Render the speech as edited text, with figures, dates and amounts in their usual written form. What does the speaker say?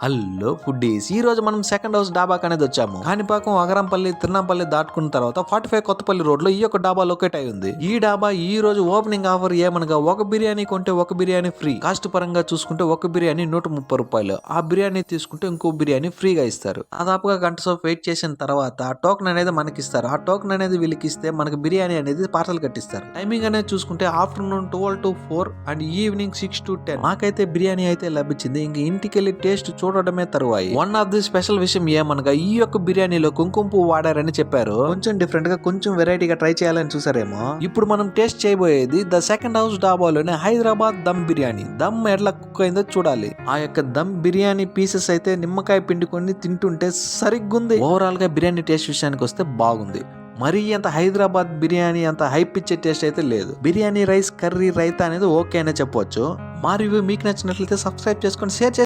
Hello foodies, ఈ రోజు మనం సెకండ్ హౌస్ డాబాకి అనేది వచ్చాము. కాణిపాకం, అగరంపల్లి, తిరునాంపల్లి దాటుకున్న తర్వాత 45 కొత్తపల్లి రోడ్ లో ఈ యొక్క డాబా లొకేట్ అయి ఉంది. ఈ డాబా ఈ రోజు ఓపెనింగ్ ఆఫర్ ఏమనగా ఒక బిర్యానీ కొంటే ఒక బిర్యానీ ఫ్రీ. కాస్ట్ పరంగా చూసుకుంటే ఒక బిర్యానీ 130 రూపాయలు. ఆ బిర్యానీ తీసుకుంటే ఇంకో బిర్యానీ ఫ్రీగా ఇస్తారు. దాదాపుగా గంట సేపు వెయిట్ చేసిన తర్వాత టోకెన్ అనేది మనకి ఇస్తారు. ఆ టోకెన్ అనేది వీళ్ళకి ఇస్తే మనకి బిర్యానీ అనేది పార్సల్ కట్టిస్తారు. టైమింగ్ అనేది చూసుకుంటే afternoon 12 to 4 and evening 6 to 10. మాకైతే బిర్యానీ అయితే లభించింది. ఇంక ఇంటికి వెళ్ళి టేస్ట్ చూడడమే తరువాయి. వన్ ఆఫ్ ది స్పెషల్ విషయం ఏమనగా ఈ యొక్క బిర్యానీలో కుంకుమ పువ్వు వాడారని చెప్పారు. కొంచెం డిఫరెంట్ గా, కొంచెం వెరైటీగా ట్రై చేయాలని చూసారేమో. ఇప్పుడు మనం టేస్ట్ చేయబోయేది ద సెకండ్ హౌస్ డాబాలోనే హైదరాబాద్ దమ్ బిర్యానీ. దమ్ ఎట్లా కుక్ అయిందో చూడాలి. ఆ యొక్క దమ్ బిర్యానీ పీసెస్ అయితే నిమ్మకాయ పిండుకొని తింటుంటే సరిగ్గుంది. ఓవరాల్ గా బిర్యానీ టేస్ట్ విషయానికి వస్తే బాగుంది. మరీ అంత హైదరాబాద్ బిర్యానీ అంత హైప్ ఇచ్చే టేస్ట్ అయితే లేదు. బిర్యానీ రైస్, కర్రీ, రైతా అనేది ఓకే అనే చెప్పవచ్చు. మా రివ్యూ మీకు నచ్చినట్లయితే సబ్స్క్రైబ్ చేసుకొని షేర్